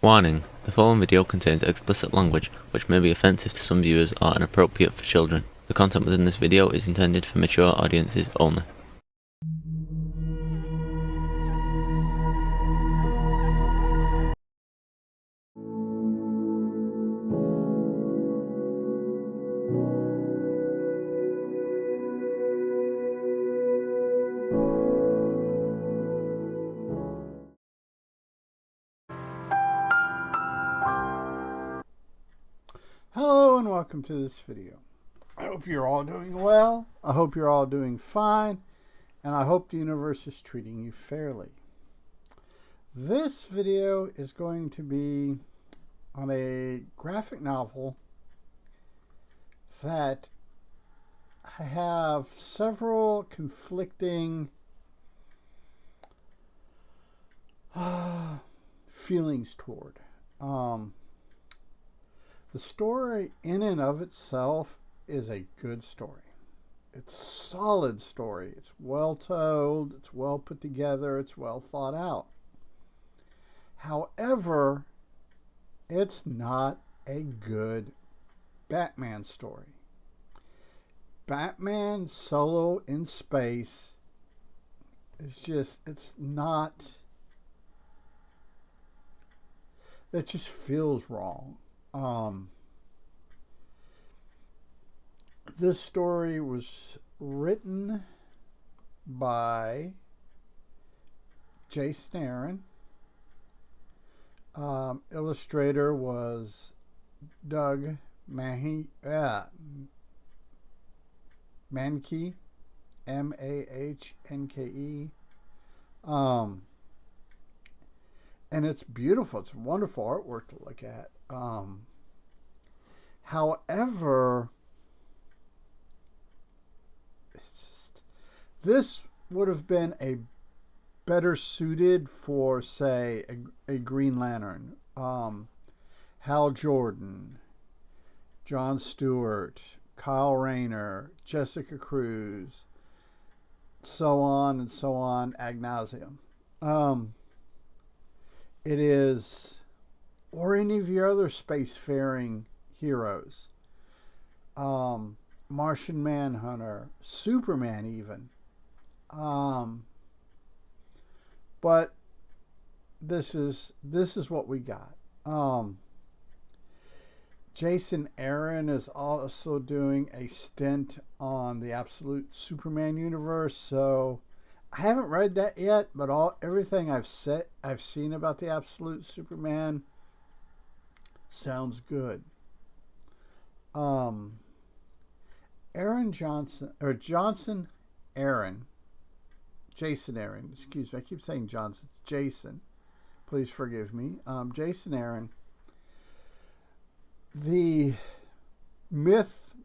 Warning: the following video contains explicit language which may be offensive to some viewers or inappropriate for children. The content within this video is intended for mature audiences only. Hello and welcome to this video. I hope you're all doing well. I hope you're all doing fine. And I hope the universe is treating you fairly. This video is going to be on a graphic novel that I have several conflicting feelings toward. The story in and of itself is a good story. It's a solid story. It's well told. It's well put together. It's well thought out. However, it's not a good Batman story. Batman solo in space is just, it's not, it just feels wrong. This story was written by Jason Aaron. Illustrator was Doug Mahnke, M-A-H-N-K-E. And it's beautiful. It's wonderful artwork to look at. However, this would have been a better suited for, say, a Green Lantern. Hal Jordan, John Stewart, Kyle Rayner, Jessica Cruz, so on and so on, ad nauseum. It is, or any of your other spacefaring heroes. Martian Manhunter, Superman even. But this is what we got. Jason Aaron is also doing a stint on the Absolute Superman universe, so I haven't read that yet, but everything I've seen about the Absolute Superman sounds good. Jason Aaron, excuse me, I keep saying Johnson. Jason, please forgive me. Jason Aaron. The myth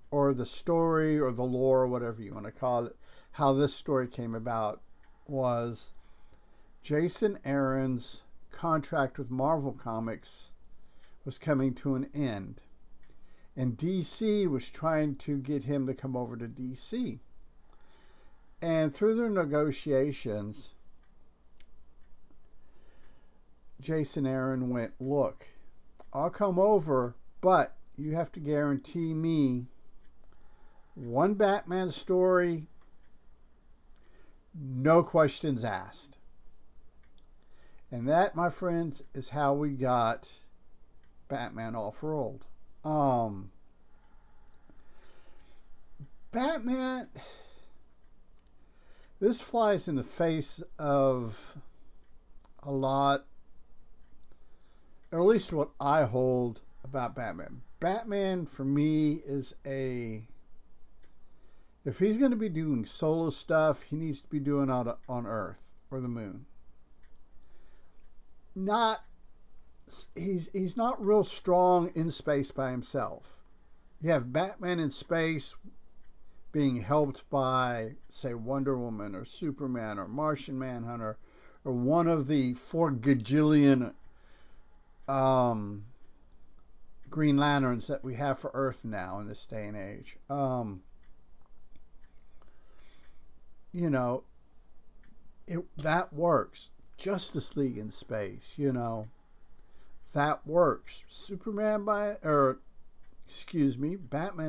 or the story or the lore, whatever you want to call it, how this story came about was Jason Aaron's contract with Marvel Comics was coming to an end. And DC was trying to get him to come over to DC. And through their negotiations, Jason Aaron went, look, I'll come over, but you have to guarantee me one Batman story, no questions asked. And that, my friends, is how we got Batman Off-World. Batman, this flies in the face of a lot, or at least what I hold about Batman. Batman, for me, is if he's going to be doing solo stuff, he needs to be doing it on Earth or the moon. He's not real strong in space by himself. You have Batman in space being helped by, say, Wonder Woman or Superman or Martian Manhunter or one of the 4 gajillion Green Lanterns that we have for Earth now in this day and age. That works. Justice League in space, that works. Batman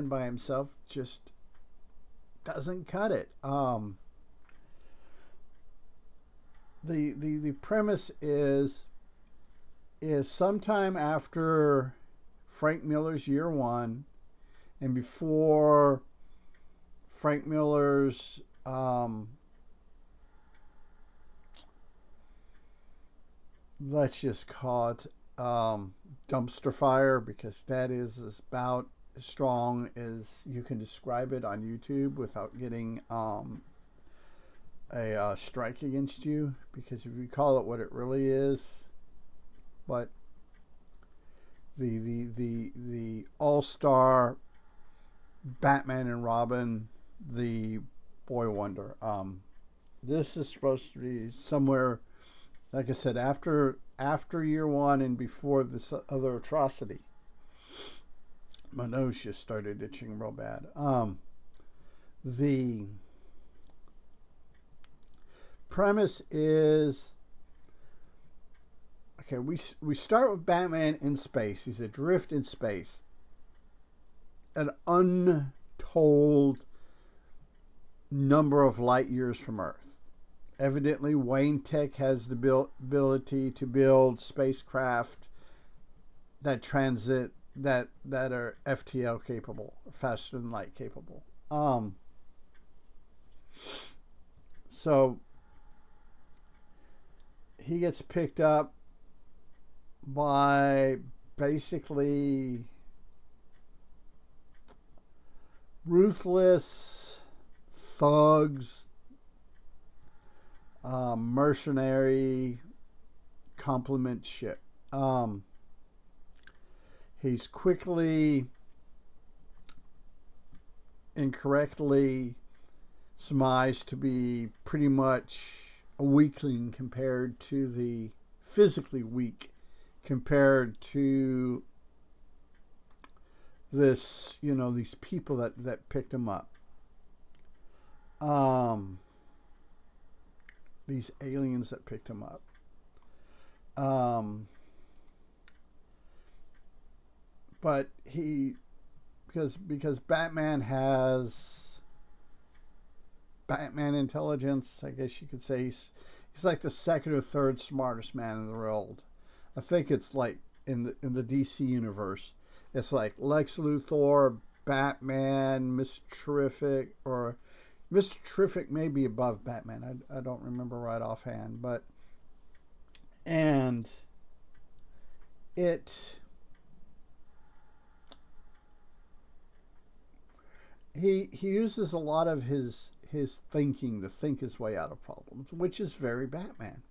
by himself just doesn't cut it. The premise is sometime after Frank Miller's year one and before Frank Miller's let's just call it dumpster fire, because that is about as strong as you can describe it on YouTube without getting a strike against you, because if you call it what it really is, but the all-star Batman and Robin, the boy wonder. This is supposed to be somewhere, like I said, after year one and before this other atrocity. My nose just started itching real bad. The premise is, okay, we start with Batman in space. He's adrift in space, an untold number of light years from Earth. Evidently, Wayne Tech has the ability to build spacecraft that transit, that are FTL capable, faster than light capable. So he gets picked up by basically ruthless thugs, mercenary compliment shit. He's quickly, incorrectly surmised to be pretty much a weakling compared to the physically weak compared to this, these people that picked him up. These aliens that picked him up. But because Batman has Batman intelligence, I guess you could say he's like the second or third smartest man in the world. I think it's like in the DC universe, it's like Lex Luthor, Batman, Mr. Terrific, or Mr. Terrific may be above Batman. I don't remember right offhand, but he uses a lot of his thinking to think his way out of problems, which is very Batman.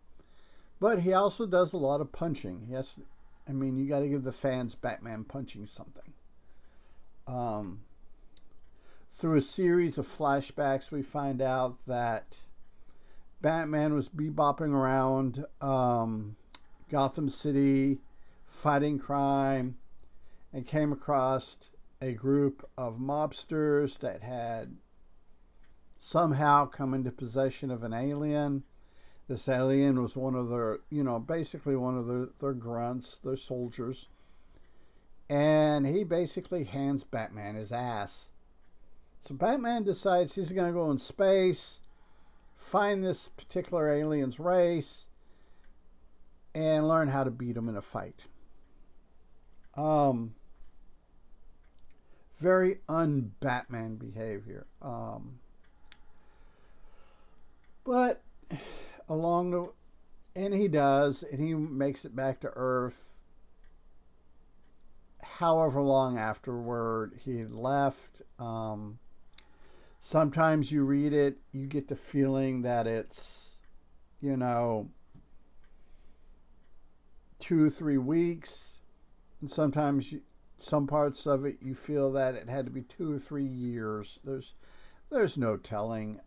But he also does a lot of punching. Yes, I mean, you got to give the fans Batman punching something. Through a series of flashbacks, we find out that Batman was bebopping around Gotham City, fighting crime, and came across a group of mobsters that had somehow come into possession of an alien. This alien was one of their, basically one of their grunts, their soldiers. And he basically hands Batman his ass. So Batman decides he's going to go in space, find this particular alien's race, and learn how to beat him in a fight. Very un-Batman behavior. But and he does, and he makes it back to Earth however long afterward he had left. Sometimes you read it, you get the feeling that it's, 2 or 3 weeks, and sometimes some parts of it you feel that it had to be 2 or 3 years. There's no telling.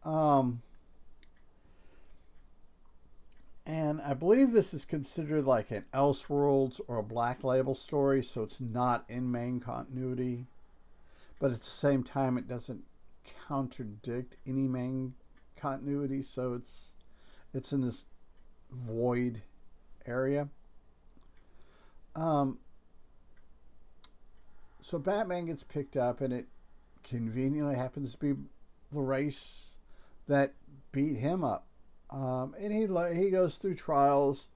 And I believe this is considered like an Elseworlds or a Black Label story, so it's not in main continuity. But at the same time, it doesn't contradict any main continuity, so it's in this void area. So Batman gets picked up, and it conveniently happens to be the race that beat him up. And he goes through trials.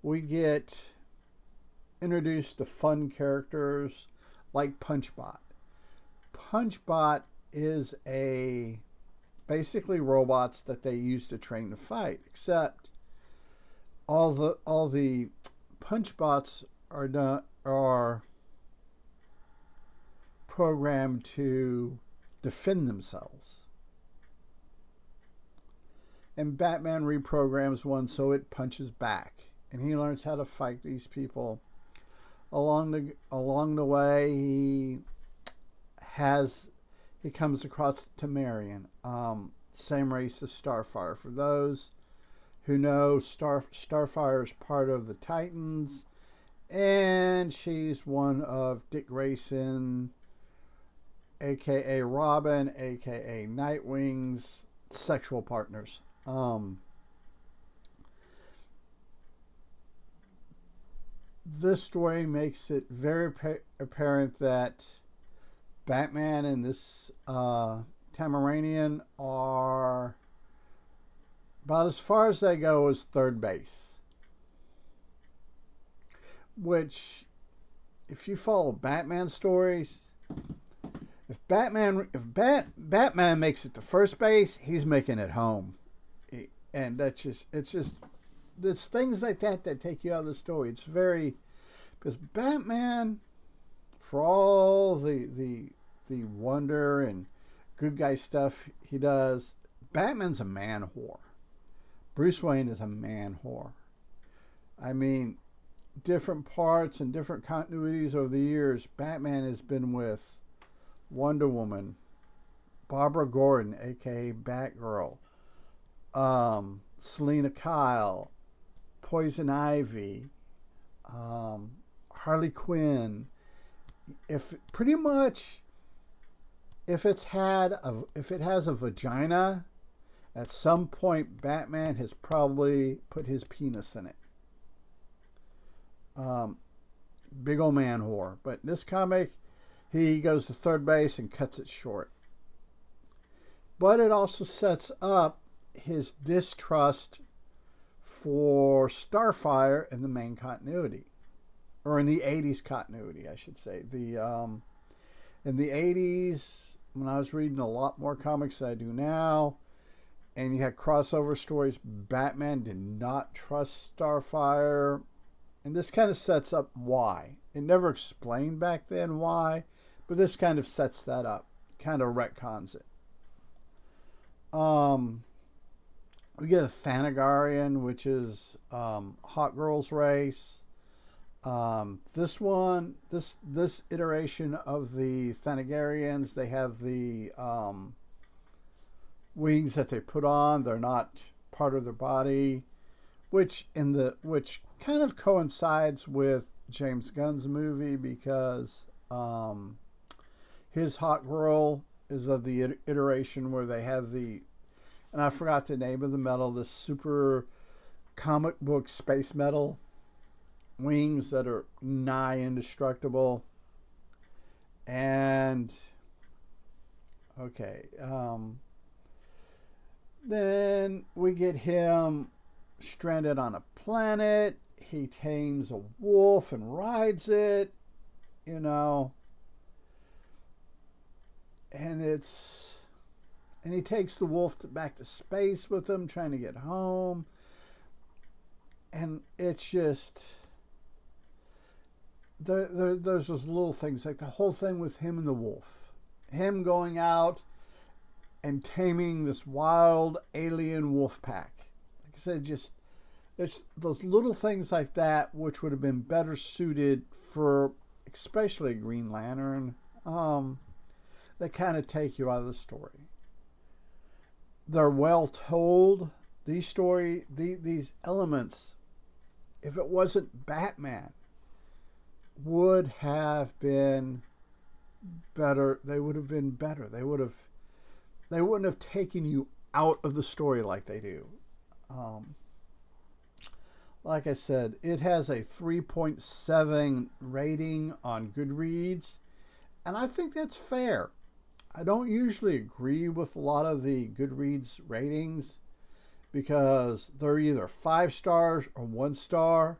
We get introduced to fun characters like Punchbot. Punchbot is basically robots that they use to train to fight, except all the Punchbots are programmed to defend themselves. And Batman reprograms one so it punches back, and he learns how to fight these people. Along the way, he comes across Temerian, same race as Starfire. For those who know, Starfire is part of the Titans, and she's one of Dick Grayson, aka Robin, aka Nightwing's sexual partners. This story makes it very apparent that Batman and this Tamaranian are about as far as they go as third base. Which, if you follow Batman stories, if Batman makes it to first base, he's making it home. And it's things like that take you out of the story. It's very, because Batman, for all the wonder and good guy stuff he does, Batman's a man whore. Bruce Wayne is a man whore. I mean, different parts and different continuities over the years, Batman has been with Wonder Woman, Barbara Gordon, aka Batgirl, Selena Kyle, Poison Ivy, Harley Quinn. If it has a vagina, at some point Batman has probably put his penis in it. Big old man whore. But in this comic, he goes to third base and cuts it short. But it also sets up his distrust for Starfire in the main continuity, or in the 80s continuity, I should say. In the 80s, when I was reading a lot more comics than I do now, and you had crossover stories, Batman did not trust Starfire, and this kind of sets up why. It never explained back then why, but this kind of sets that up, kind of retcons it. We get a Thanagarian, which is Hot Girl's race. This iteration of the Thanagarians, they have the wings that they put on. They're not part of their body, which kind of coincides with James Gunn's movie, because his Hot Girl is of the iteration where they have and I forgot the name of the metal, the super comic book space metal wings that are nigh indestructible. And okay, then we get him stranded on a planet. He tames a wolf and rides it, and he takes the wolf back to space with him, trying to get home. And it's just, there's those little things, like the whole thing with him and the wolf. Him going out and taming this wild alien wolf pack. Like I said, just, it's those little things like that which would have been better suited for especially Green Lantern, that kind of take you out of the story. They're well told. These elements, if it wasn't Batman, would have been better. They would have been better. They wouldn't have taken you out of the story like they do. like I said, it has a 3.7 rating on Goodreads, and I think that's fair. I don't usually agree with a lot of the Goodreads ratings because they're either 5 stars or 1 star.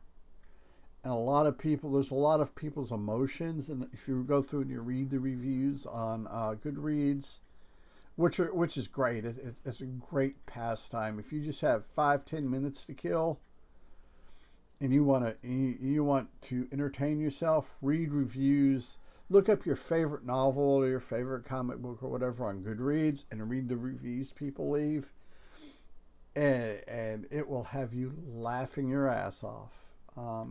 And there's a lot of people's emotions. And if you go through and you read the reviews on Goodreads, which is great. It's a great pastime. If you just have 5-10 minutes to kill and you want to entertain yourself, read reviews, look up your favorite novel or your favorite comic book or whatever on Goodreads and read the reviews people leave. And it will have you laughing your ass off.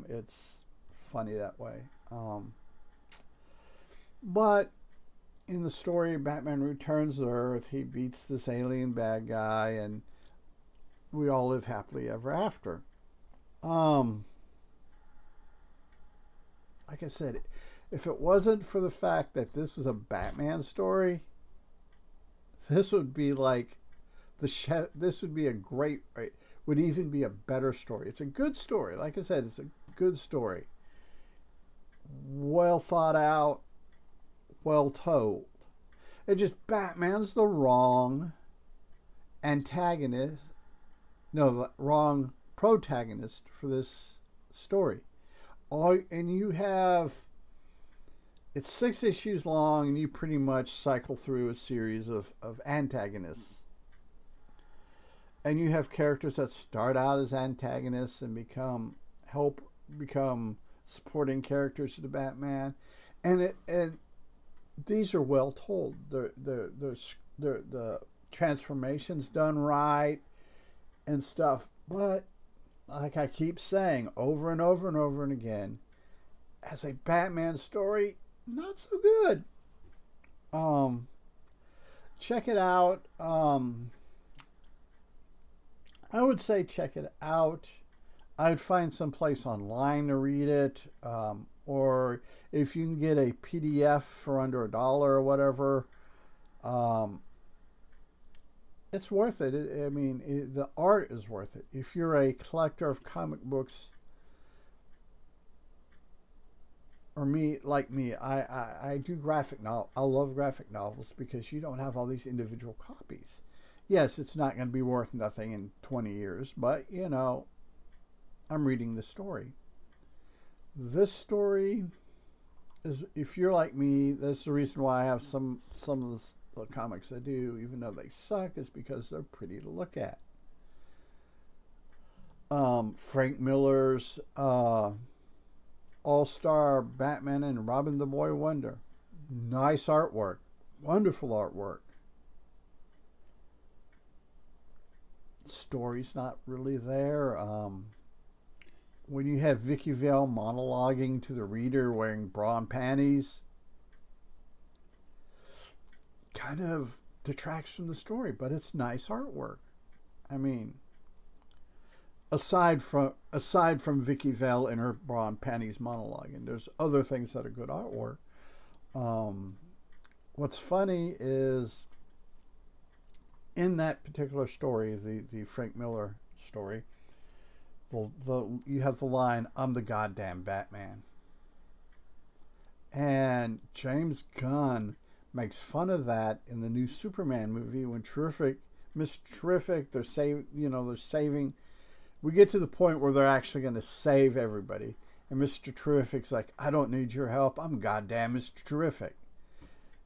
It's funny that way. But in the story, Batman returns to Earth. He beats this alien bad guy, and we all live happily ever after. Like I said, if it wasn't for the fact that this is a Batman story, this would be like this would be a great, would even be a better story. It's a good story. Like I said, it's a good story. Well thought out, well told. It just, Batman's the wrong antagonist, no, the wrong protagonist for this story. And you have, it's 6 issues long, and you pretty much cycle through a series of antagonists. And you have characters that start out as antagonists and become supporting characters to the Batman, and these are well told. The transformation's done right and stuff. But like I keep saying over and over and over and again, as a Batman story, not so good. Check it out. I would say check it out. I'd find some place online to read it, or if you can get a PDF for under $1 or whatever, it's worth it. The art is worth it. If you're a collector of comic books, or like me, I do graphic novel. I love graphic novels because you don't have all these individual copies. Yes, it's not going to be worth nothing in 20 years, but, I'm reading the story. This story is, if you're like me, that's the reason why I have some of the comics I do, even though they suck, is because they're pretty to look at. Frank Miller's All-Star Batman and Robin the Boy Wonder. Nice artwork. Wonderful artwork. Story's not really there. When you have Vicky Vale monologuing to the reader wearing bra and panties, kind of detracts from the story, but it's nice artwork. Aside from Vicky Vale and her bra and panties monologuing, there's other things that are good artwork. What's funny is, in that particular story, the Frank Miller story, you have the line, "I'm the goddamn Batman." And James Gunn makes fun of that in the new Superman movie when Mr. Terrific, they're saving. We get to the point where they're actually going to save everybody. And Mr. Terrific's like, "I don't need your help. I'm goddamn Mr. Terrific."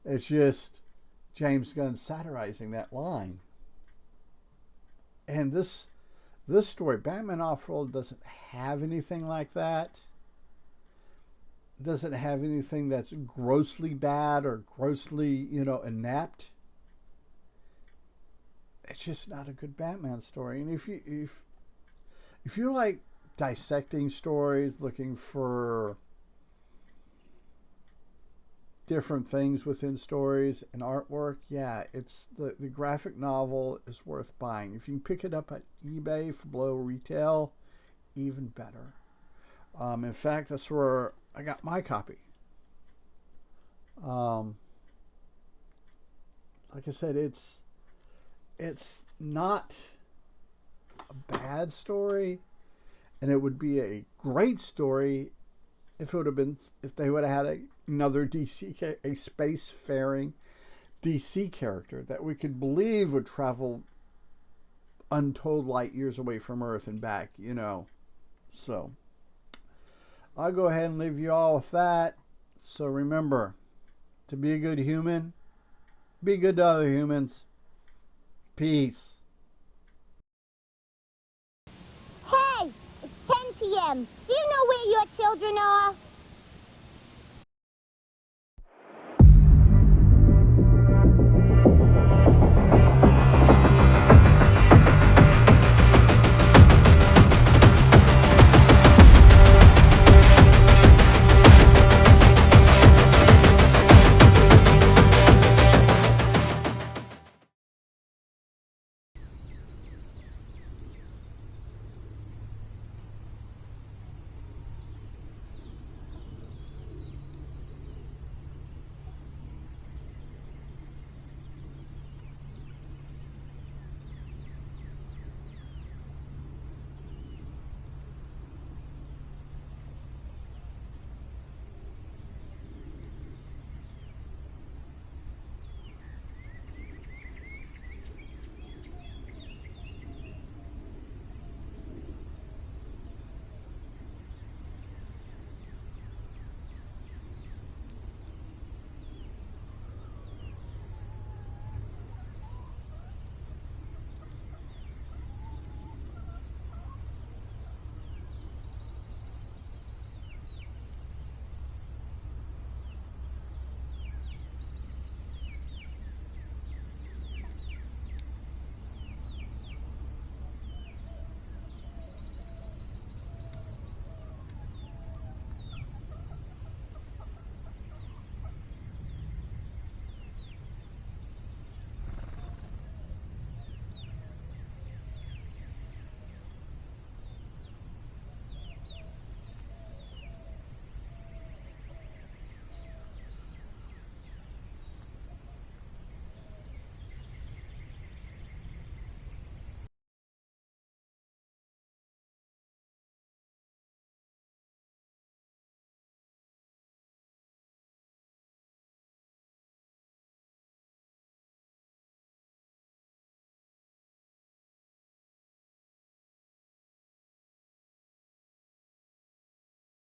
It's just James Gunn satirizing that line. And this story, Batman Off-World, doesn't have anything like that. It doesn't have anything that's grossly bad or grossly, inept. It's just not a good Batman story. And if you like dissecting stories, looking for different things within stories and artwork, yeah, it's the graphic novel is worth buying. If you can pick it up at eBay for below retail, even better. In fact, that's where I got my copy. Like I said, it's not a bad story. And it would be a great story if they would have had another a spacefaring DC character that we could believe would travel untold light years away from Earth and back, you know. So I'll go ahead and leave you all with that. So remember, to be a good human, be good to other humans. Peace. Hey, it's 10 p.m. Do you know where your children are?